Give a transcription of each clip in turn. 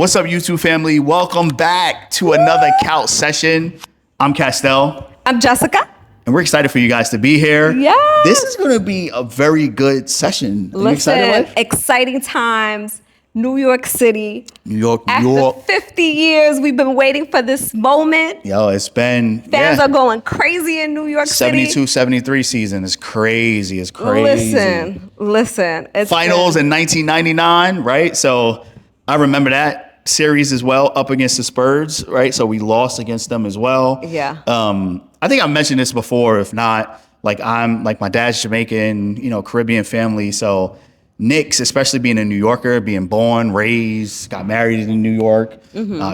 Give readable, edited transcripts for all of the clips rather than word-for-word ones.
What's up, YouTube family? Welcome back to another couch session. I'm Castell. I'm Jessica. And we're excited for you guys to be here. Yes. This is going to be a very good session. Are you excited, wife? Exciting times. New York City. New York. After 50 years, we've been waiting for this moment. Yo, it's been... Fans are going crazy in New York City. 72, 73 season is crazy. It's crazy. Listen. Finals in 1999, right? So I remember that series as well, up against the Spurs, right? So we lost against them as well. Yeah. I think I mentioned this before. If not, my dad's Jamaican, Caribbean family. So Knicks, especially being a New Yorker, being born, raised, got married in New York,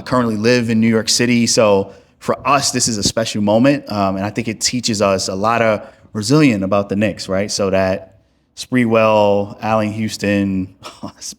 currently live in New York City. So for us, this is a special moment. And I think it teaches us a lot of resilience about the Knicks, right? So that Spreewell, Allen Houston,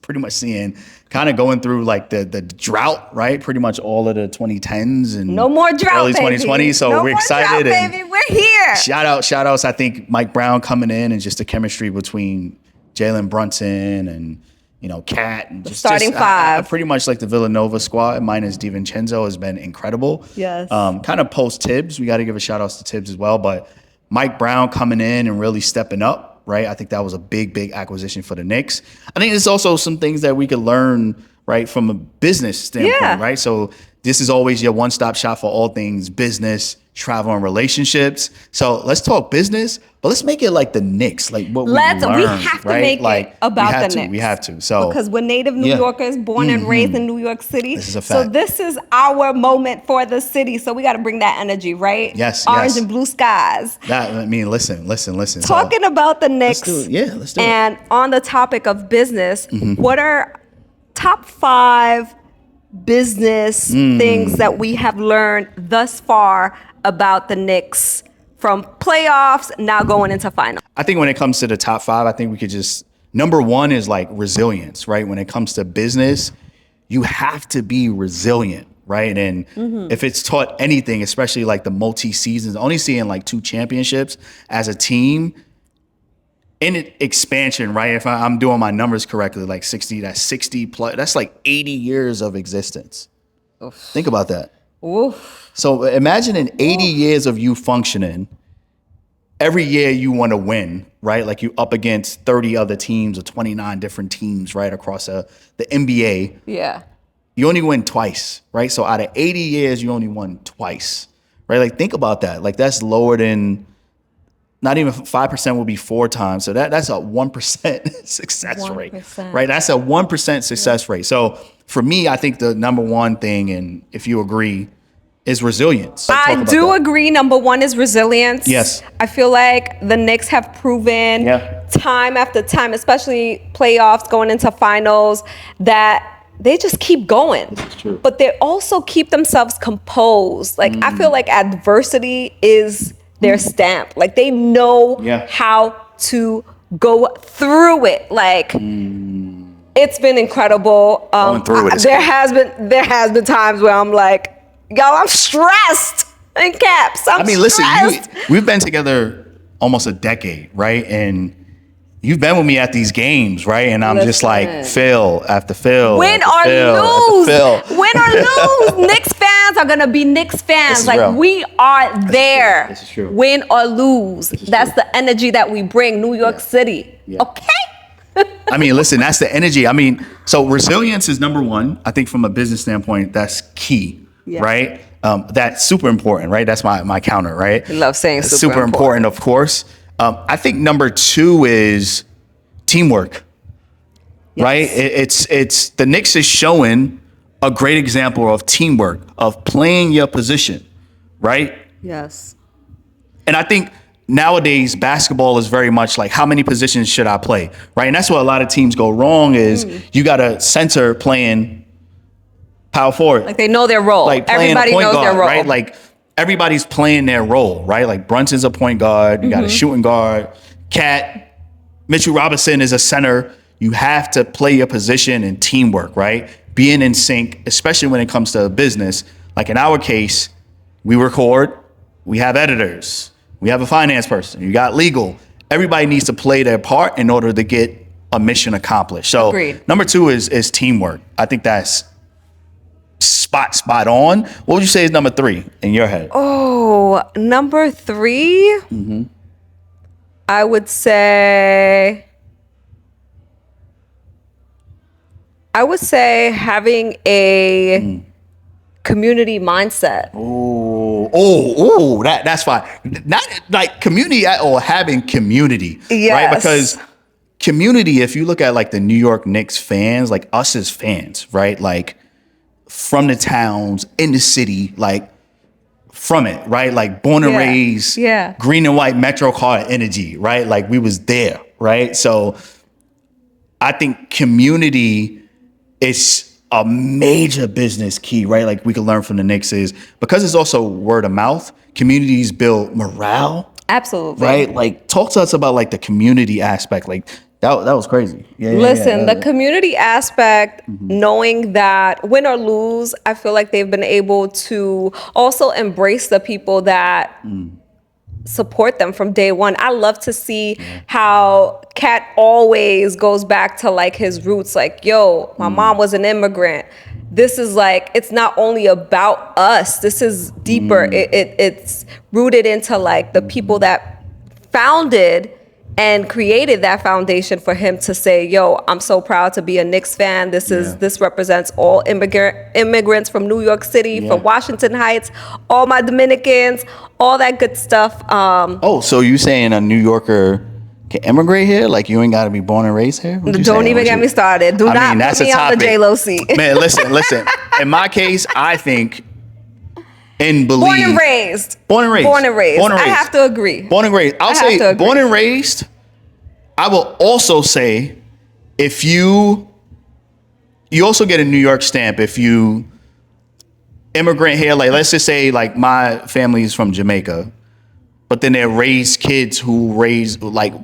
pretty much seeing kind of going through like the drought, right? Pretty much all of the 2010s and no more drought, early 2020s. So no we're excited. Drought, baby. We're here. Shout outs. I think Mike Brown coming in and just the chemistry between Jalen Brunson and Cat and just starting five. Pretty much like the Villanova squad minus DiVincenzo has been incredible. Yes. Kind of post Tibbs. We got to give a shout outs to Tibbs as well. But Mike Brown coming in and really stepping up. Right, I think that was a big acquisition for the Knicks. I think there's also some things that we could learn, right, from a business standpoint, right? So this is always your one-stop shop for all things business, travel, and relationships. So let's talk business, but let's make it like the Knicks, like what we learned, we have to make it about the Knicks. We have to. So because we're native New Yorkers, born and raised in New York City. This is a fact. So this is our moment for the city. So we got to bring that energy, right? Yes. Orange and blue skies. Listen. Talking about the Knicks. Let's do it. And on the topic of business, what are top 5 business things that we have learned thus far about the Knicks from playoffs now going into finals? I think when it comes to the top 5, I think we could just, number 1 is like resilience, right? When it comes to business, you have to be resilient, right? And if it's taught anything, especially like the multi-seasons, only seeing like 2 championships as a team in expansion, right? If I'm doing my numbers correctly, like 60 plus, that's like 80 years of existence. Oof. Think about that. Oof. So imagine in 80 years of you functioning, every year you want to win, right? Like you up against 30 other teams or 29 different teams, right? Across the NBA. Yeah. You only win twice, right? So out of 80 years, you only won twice, right? Like think about that. Like that's lower than, not even 5% will be 4 times. So that's a 1% success rate, right? That's a 1% success rate. So for me, I think the number 1 thing, and if you agree, is resilience. I do agree. Number 1 is resilience. Yes. I feel like the Knicks have proven time after time, especially playoffs going into finals, that they just keep going. This is true. But they also keep themselves composed. Like I feel like adversity is their stamp. Like they know how to go through it. Like it's been incredible. There has been times where I'm like, y'all, I'm stressed in caps. Listen, we've been together almost a decade, right? And you've been with me at these games, right? And I'm just like fail after fail. Win or lose. Knicks fans are gonna be Knicks fans. Like real. We are there. This is true. Win or lose. That's the energy that we bring. New York City. Yeah. Okay. Listen, that's the energy. So resilience is number 1. I think from a business standpoint, that's key. Yeah. Right? That's super important, right? That's my counter, right? I love saying super important, of course. I think number 2 is teamwork, right? It's the Knicks is showing a great example of teamwork, of playing your position, right? Yes. And I think nowadays basketball is very much like, how many positions should I play, right? And that's where a lot of teams go wrong is you got a center playing power forward. Like they know their role. Like everybody knows guard, their role. Right? Like everybody's playing their role, right? Like Brunson's a point guard. You got a shooting guard. Cat, Mitchell Robinson is a center. You have to play your position and teamwork, right? Being in sync, especially when it comes to business. Like in our case, we record, we have editors, we have a finance person, you got legal. Everybody needs to play their part in order to get a mission accomplished. So Agreed. Number 2 is teamwork. I think that's spot on. What would you say is number 3 in your head? Oh, number 3? Mm-hmm. I would say having a community mindset. That's fine. Not like community or having community, Yes. right? Because community, if you look at like the New York Knicks fans, like us as fans, right? Like from the towns, in the city, like from it, right? Like born and raised, green and white Metro car energy, right? Like we was there, right? So I think community is a major business key, right? Like we can learn from the Knicks is because it's also word of mouth, communities build morale. Absolutely. Right? Like talk to us about like the community aspect. Like that was crazy. Listen, the community aspect, knowing that win or lose, I feel like they've been able to also embrace the people that support them from day one. I love to see how Cat always goes back to like his roots. Like, yo, my mom was an immigrant. This is like, it's not only about us. This is deeper. It's rooted into like the people that founded and created that foundation for him to say, yo, I'm so proud to be a Knicks fan. This represents all immigrants from New York City, from Washington Heights, all my Dominicans, all that good stuff. So you saying a New Yorker can immigrate here? Like you ain't got to be born and raised here? Don't even get me started. Do not put me on the J-Lo seat. Man, listen. In my case, I think and believe. Born and raised. I have to agree. Born and raised. I'll say born and raised. I will also say if you also get a New York stamp if you immigrant here. Like let's just say like my family is from Jamaica, but then they're raised kids who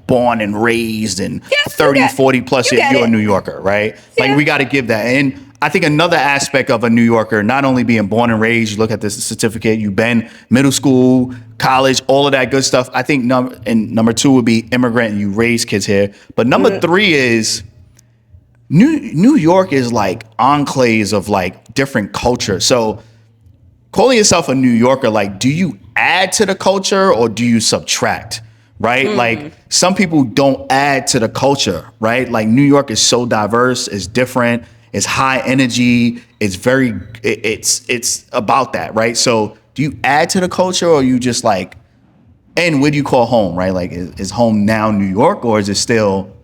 born and raised and 30, 40 plus years, you're a New Yorker, right? Yeah. Like we got to give that. And I think another aspect of a New Yorker, not only being born and raised, you look at this certificate, you've been middle school, college, all of that good stuff. I think number 2 would be immigrant and you raise kids here. But number 3 is New York is like enclaves of like different culture. So calling yourself a New Yorker, like, do you add to the culture or do you subtract? Right? Like some people don't add to the culture, right? Like New York is so diverse, it's different, it's high energy, it's about that, right? So do you add to the culture or you just like, and what do you call home, right? Like is home now New York or is it still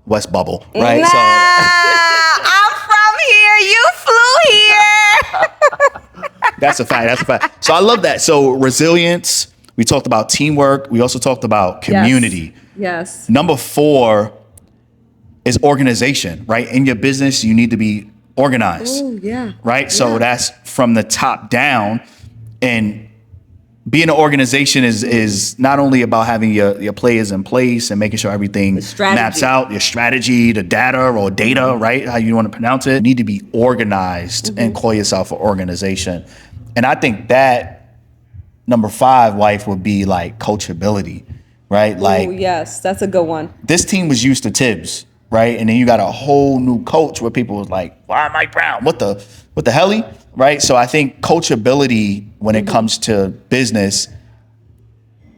West Bubble, right? Nah, I'm from here, you flew here. That's a fact. So I love that. So resilience, we talked about teamwork. We also talked about community. Yes. Number 4 is organization, right? In your business, you need to be organized. Oh, yeah. Right? So that's from the top down. And being an organization is not only about having your players in place and making sure everything maps out, your strategy, the data or data, right? How you want to pronounce it. You need to be organized and call yourself an organization. And I think that number 5, wife, would be like coachability, right? Like, yes, that's a good one. This team was used to Tibbs, right? And then you got a whole new coach where people was like, why Mike Brown? What the helly? Right? So I think coachability when it comes to business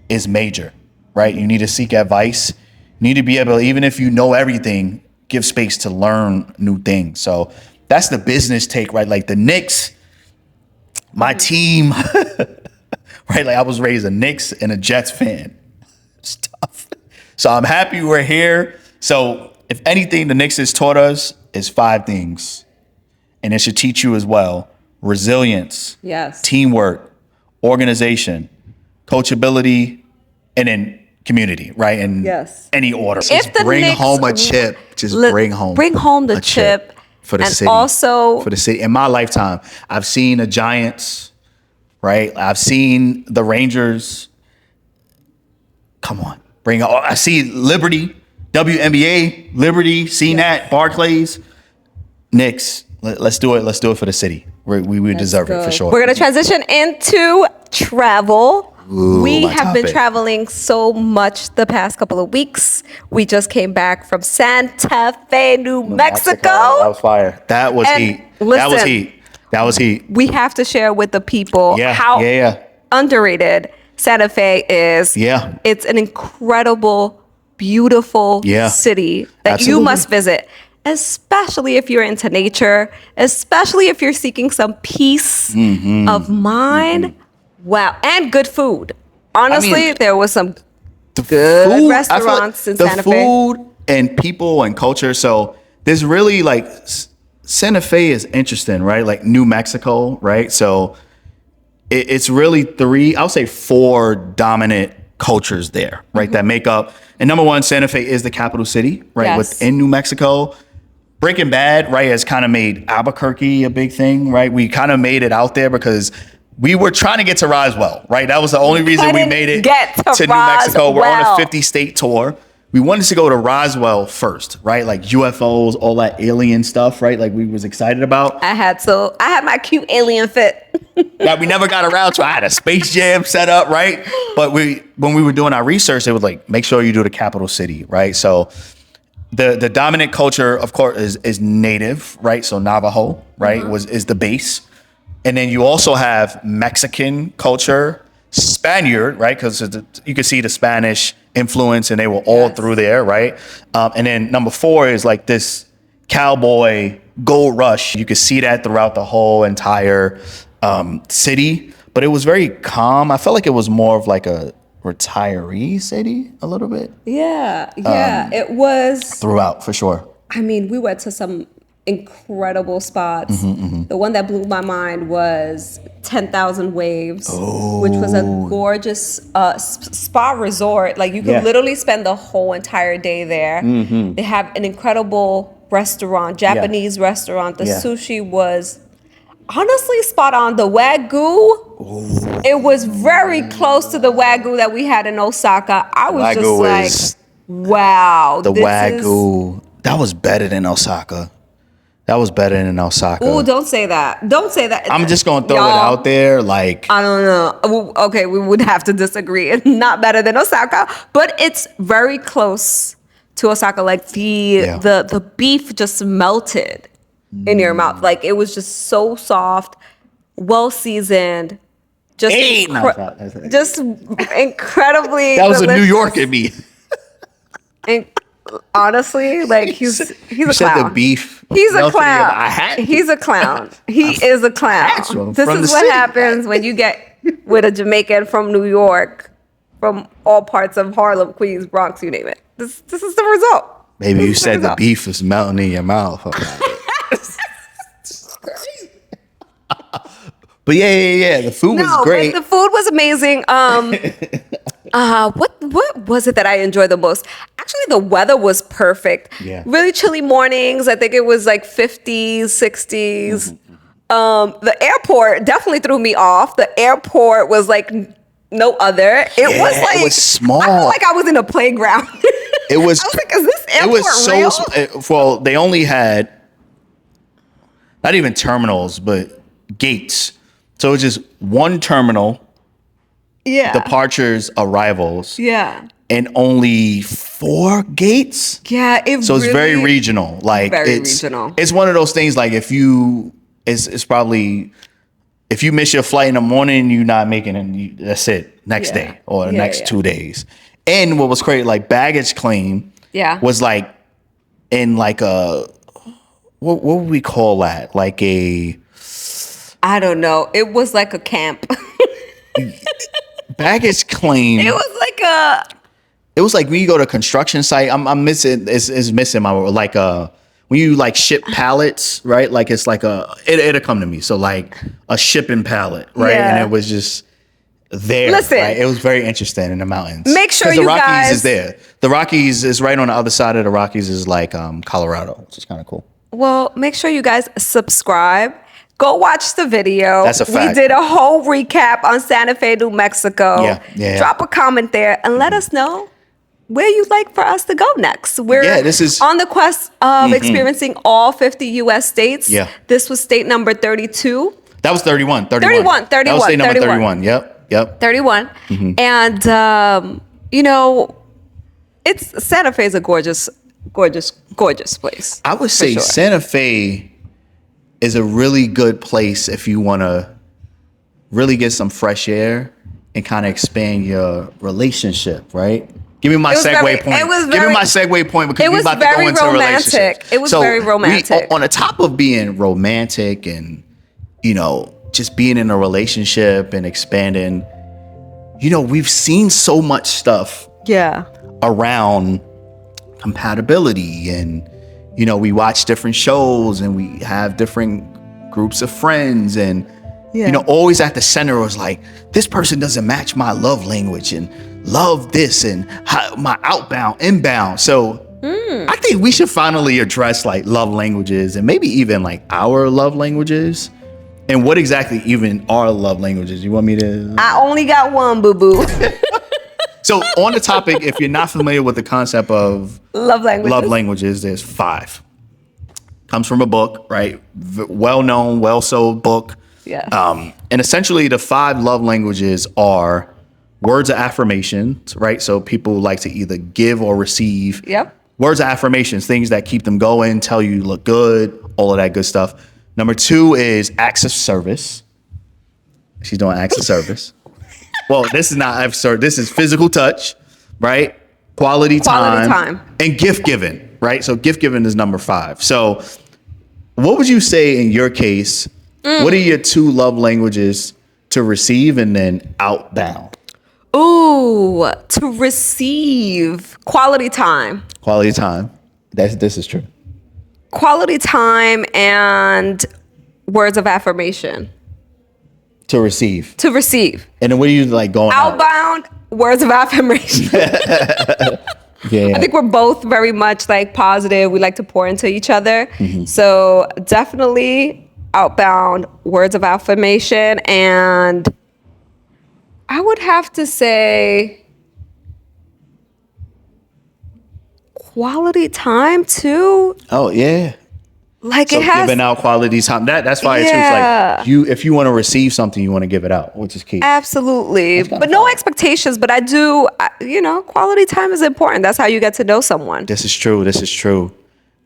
is major, right? You need to seek advice. You need to be able, even if you know everything, give space to learn new things. So that's the business take, right? Like the Knicks, my team, right? Like I was raised a Knicks and a Jets fan. It's tough. So I'm happy we're here. So if anything, the Knicks has taught us is 5 things. And it should teach you as well. Resilience, teamwork, organization, coachability, and then community, right? And any order. If the bring Knicks home a chip. Just bring home the chip for the city. Also for the city. In my lifetime, I've seen the Giants, right? I've seen the Rangers. Come on, bring it. I see Liberty, WNBA, Liberty, seen that, Barclays, Knicks. Let's do it. Let's do it for the city. We deserve it for sure. We're going to transition into travel. Ooh, we have been traveling so much the past couple of weeks. We just came back from Santa Fe, New Mexico. That was fire. That was heat. Listen, that was heat. That was heat. We have to share with the people how underrated Santa Fe is. Yeah. It's an incredible, beautiful city that you must visit, especially if you're into nature, especially if you're seeking some peace of mind. Wow. And good food. Honestly, there was some good restaurants in Santa Fe. The food and people and culture. So there's really like Santa Fe is interesting, right? Like New Mexico, right? So it's really I'll say 4 dominant cultures there, right? That make up. And number one, Santa Fe is the capital city, right? Within New Mexico. Breaking Bad, right, has kind of made Albuquerque a big thing, right? We kind of made it out there because we were trying to get to Roswell, right? That was the only reason we made it to New Mexico. We're on a 50-state tour. We wanted to go to Roswell first, right? Like UFOs, all that alien stuff, right? Like we was excited about. I had my cute alien fit. That we never got around to. I had a Space Jam set up, right? But when we were doing our research, it was like, make sure you do the capital city, right? So the dominant culture, of course, is native, right? So Navajo, right, is the base. And then you also have Mexican culture, Spaniard, right? Because you can see the Spanish influence and they were all through there, right? And then number 4 is like this cowboy gold rush. You could see that throughout the whole entire city, but it was very calm. I felt like it was more of like a retiree city a little bit. Yeah, it was. Throughout, for sure. I mean, we went to some incredible spots. The one that blew my mind was 10,000 Waves, which was a gorgeous spa resort. Like you could literally spend the whole entire day there. They have an incredible restaurant, Japanese restaurant. The sushi was honestly spot on. The Wagyu, it was very close to the Wagyu that we had in Osaka. I was just like, wow. The Wagyu, that was better than Osaka. That was better than Osaka. Oh, don't say that. Don't say that. I'm just going to throw it out there. Like, I don't know. Okay, we would have to disagree. It's not better than Osaka, but it's very close to Osaka. Like the beef just melted in your mouth. Like it was just so soft, well seasoned. Just incredibly that was delicious. a New York in me. And honestly, like he's a clown. Said the beef. He's a clown. He's a clown. He is a clown. This is what happens when you get with a Jamaican from New York, from all parts of Harlem, Queens, Bronx, you name it. This is the result. Maybe you said the beef was melting in your mouth. But yeah. The food was great. The food was amazing. What was it that I enjoyed the most? Actually, the weather was perfect. Yeah. Really chilly mornings. I think it was like 50s, 60s. The airport definitely threw me off. The airport was like no other. It was small. I felt like I was in a playground. I was like, is this airport real? Well, they only had not even terminals, but gates. So it was just one terminal. Yeah. Departures, arrivals. Yeah. And only 4 gates. Yeah. So it's very regional. Like regional. It's one of those things. Like it's probably if you miss your flight in the morning, you're not making it. That's it. Next day or the next 2 days. And what was crazy, like baggage claim. Yeah. Was like in like a what would we call that? Like I don't know. It was like a camp. Baggage claim. It was like when you go to a construction site. I'm missing. Is missing my like when you like ship pallets, right? Like it's like it'll come to me. So like a shipping pallet, right? Yeah. And it was just there. Listen, right? It was very interesting in the mountains. Make sure the you Rockies guys is there. The Rockies is right on the other side of the Rockies is like Colorado, which is kind of cool. Well, make sure you guys subscribe. Go watch the video. That's a fact. We did a whole recap on Santa Fe, New Mexico. Yeah. Drop a comment there and let us know where you'd like for us to go next. We're this is on the quest of experiencing all 50 U.S. states. Yeah. This was state number 32. That was 31. 31. That was state number 31. Yep. 31. And, Santa Fe is a gorgeous, gorgeous, gorgeous place. I would say Santa Fe is a really good place if you want to really get some fresh air and kind of expand your relationship, right? Give me my segue point. Give me my segue point because we're about to go into relationships. It was very romantic. On the top of being romantic and, you know, just being in a relationship and expanding, you know, we've seen so much stuff around compatibility, and, you know, we watch different shows and we have different groups of friends, and you know, always at the center was like, this person doesn't match my love language and love this and my outbound, inbound. So I think we should finally address like love languages and maybe even like our love languages and what exactly even are love languages. You want me to? I only got one, boo-boo. So on the topic, if you're not familiar with the concept of love languages, there's 5. Comes from a book, right? Well-known, well-sold book. Yeah. And essentially the 5 love languages are words of affirmation, right? So people like to either give or receive. Yep. Words of affirmations, things that keep them going, tell you look good, all of that good stuff. Number 2 is acts of service. She's doing acts of service. Well, this is not acts of service. This is physical touch, right? Quality time. And gift giving, right? So gift giving is number 5. So what would you say in your case? What are your 2 love languages to receive and then outbound? Ooh, to receive quality time. Quality time. This is true. Quality time and words of affirmation. To receive. And then what are you like going outbound? Words of affirmation. Yeah. I think we're both very much like positive. We like to pour into each other. Mm-hmm. So definitely outbound, words of affirmation, and I would have to say quality time too. Oh yeah. Like so it has giving out quality time. That's why it's like if you want to receive something, you want to give it out, which is key. Absolutely. But no expectations. But I do, you know, quality time is important. That's how you get to know someone. This is true.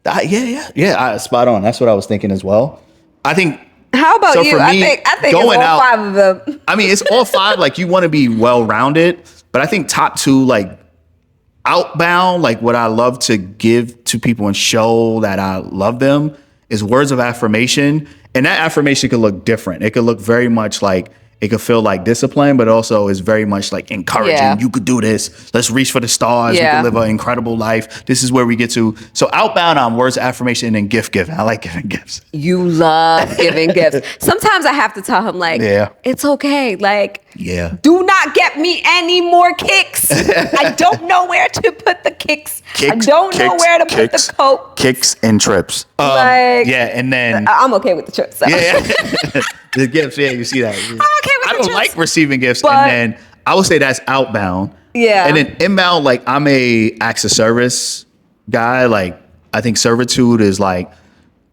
Yeah. Spot on. That's what I was thinking as well. I think. How about you? I think it's all 5 of them. I mean, it's all 5. Like you want to be well-rounded, but I think top 2, like outbound, like what I love to give to people and show that I love them is words of affirmation. And that affirmation could look different. It could look very much like, it could feel like discipline, but also is very much like encouraging. Yeah. You could do this. Let's reach for the stars. Yeah. We can live an incredible life. This is where we get to. So outbound on words of affirmation and gift giving. I like giving gifts. You love giving gifts. Sometimes I have to tell him like, it's okay. Like, do not get me any more kicks. I don't know where to put the kicks. I don't know where to put the coat. Kicks and trips. And then I'm okay with the trips. So. The gifts, you see that. I'm okay with the trips. I don't like receiving gifts, and then I would say that's outbound. Yeah. And then inbound, like I'm a acts of service guy. Like I think servitude is like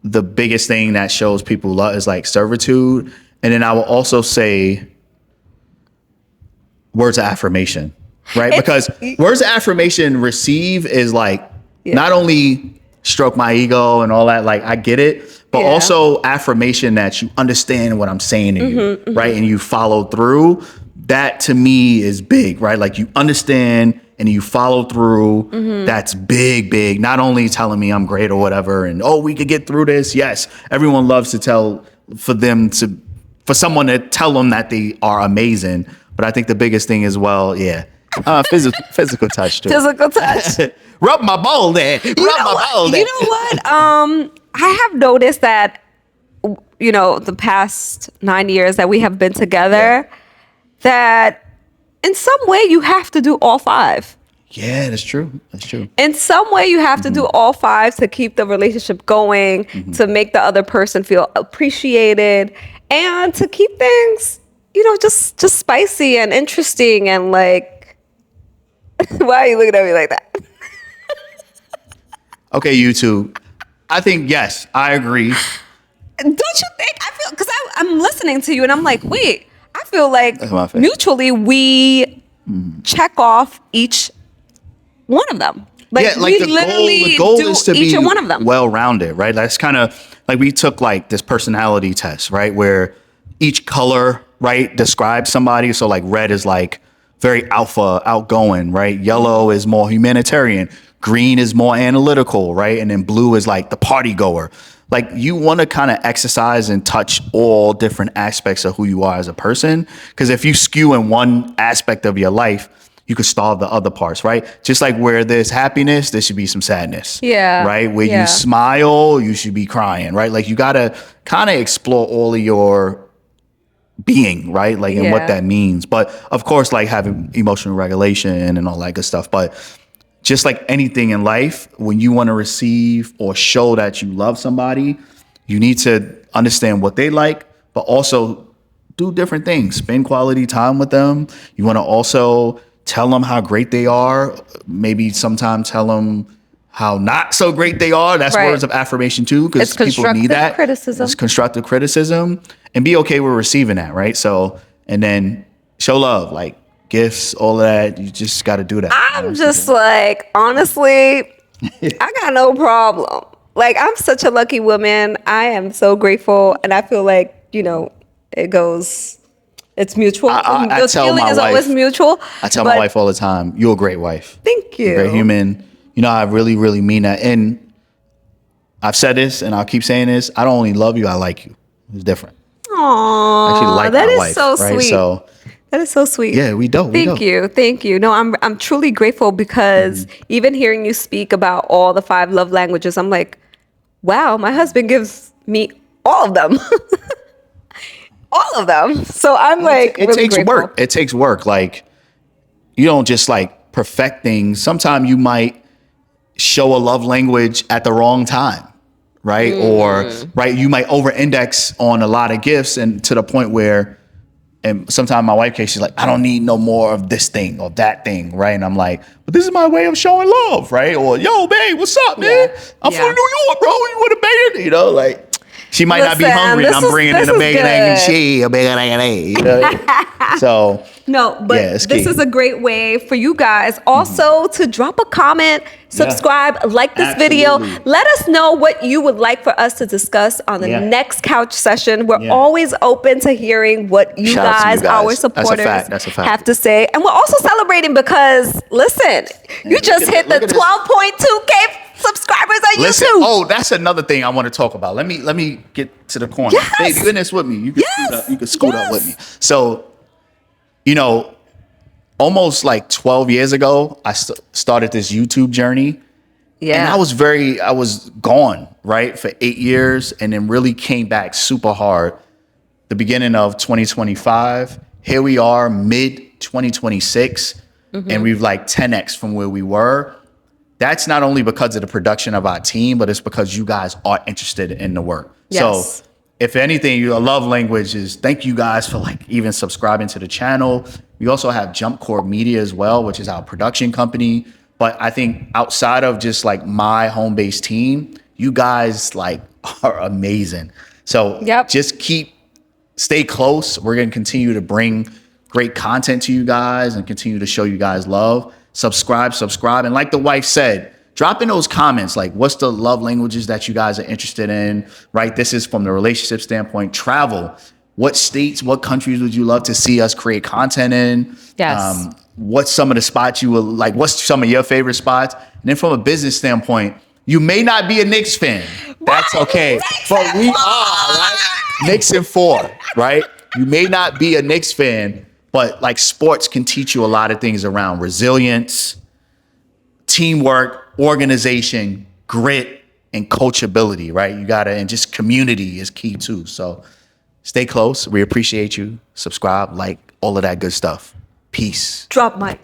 the biggest thing that shows people love is like servitude. And then I will also say words of affirmation, right? Because words of affirmation receive is like not only stroke my ego and all that, like I get it, but also affirmation that you understand what I'm saying to you, right? And you follow through. That to me is big, right? Like you understand and you follow through. That's big, big. Not only telling me I'm great or whatever and we could get through this. Yes, everyone loves to for someone to tell them that they are amazing. But I think the biggest thing as well, physical touch too. Physical touch. Rub my ball there. You know what? I have noticed that, you know, the past 9 years that we have been together, that in some way you have to do all 5. Yeah, that's true. In some way you have to do all 5 to keep the relationship going, to make the other person feel appreciated, and to keep things, you know, just spicy and interesting and like, why are you looking at me like that? Okay, YouTube. I think, yes, I agree. Don't you think? I feel, because I'm listening to you and I'm like, wait, I feel like mutually we check off each one of them. Like, yeah, like we literally the goal do is to each be and one of them. well-rounded, right? That's kind of like we took like this personality test, right? Where each color, right, describes somebody. So like red is like very alpha, outgoing, right? Yellow is more humanitarian. Green is more analytical, right? And then blue is like the party goer. Like you want to kind of exercise and touch all different aspects of who you are as a person. Because if you skew in one aspect of your life, you could starve the other parts, right? Just like where there's happiness, there should be some sadness. Yeah. Right? Where Yeah. you smile, you should be crying, right? Like you gotta kind of explore all of your being, right? Like and what Yeah. that means. But of course, like having emotional regulation and all that good stuff. But just like anything in life, when you want to receive or show that you love somebody, you need to understand what they like, but also do different things. Spend quality time with them. You want to also tell them how great they are. Maybe sometimes tell them how not so great they are. That's Right. words of affirmation too, because It's people need constructive that. criticism. It's constructive criticism, and be okay with receiving that, right? So, and then show love, like gifts, all of that. You just got to do that. I'm just like, honestly, I got no problem. Like, I'm such a lucky woman. I am so grateful. And I feel like, it's mutual. I The tell feeling my is always wife- mutual. I tell but my wife all the time, you're a great wife. Thank you. You're a great human. You know, I really, really mean that. And I've said this and I'll keep saying this. I don't only love you, I like you. It's different. I actually Aww, like that my is wife, so right? sweet. So That is so sweet. yeah, we do. Thank you. No, I'm truly grateful because even hearing you speak about all the 5 love languages, I'm like, wow, my husband gives me all of them. All of them. So I'm like, It really takes grateful. work. It takes work. Like you don't just like perfect things. Sometimes you might show a love language at the wrong time, right? Or right, you might over index on a lot of gifts and to the point where and sometimes my wife case, she's like, I don't need no more of this thing or that thing, right? And I'm like, but this is my way of showing love, right? Or yo, babe, what's up, man? I'm from New York, bro. You want a bacon? You know, like she might not be Listen, hungry, and I'm bringing in a bacon, egg, and cheese, a bacon, egg, and egg. You know? So No, but yeah, it's this key. is a great way for you guys also to drop a comment, subscribe, like this video. Absolutely. Let us know what you would like for us to discuss on the Yeah. next couch session. We're Yeah. always open to hearing what you Shout out to guys, you guys. our That's a supporters, fact. That's a fact. have to say. And we're also celebrating because, listen, you look just at hit it. Look the at this. 12.2K subscribers on Listen, YouTube. oh, that's another thing I want to talk about. Let me get to the corner. Yes. Babe, you in this with me. You can scoot up. You can scoot up with me. So, almost like 12 years ago, I started this YouTube journey. Yeah. And I was gone, right, for 8 years and then really came back super hard. The beginning of 2025, here we are mid 2026 and we've like 10x from where we were. That's not only because of the production of our team, but it's because you guys are interested in the work. Yes. So if anything, your love language is thank you guys for like even subscribing to the channel. We also have Jumpcord Media as well, which is our production company. But I think outside of just like my home-based team, you guys like are amazing. So just stay close. We're going to continue to bring great content to you guys and continue to show you guys love. Subscribe. And like the wife said, drop in those comments, like what's the love languages that you guys are interested in, right? This is from the relationship standpoint. Travel. What states, what countries would you love to see us create content in? Yes. What's some of the spots you would like? What's some of your favorite spots? And then from a business standpoint, you may not be a Knicks fan. That's okay. But we are, right? Knicks and 4, right? You may not be a Knicks fan, but like sports can teach you a lot of things around resilience, teamwork, organization, grit, and coachability, right? And just community is key too. So stay close. We appreciate you. Subscribe, like all of that good stuff. Peace. Drop mic.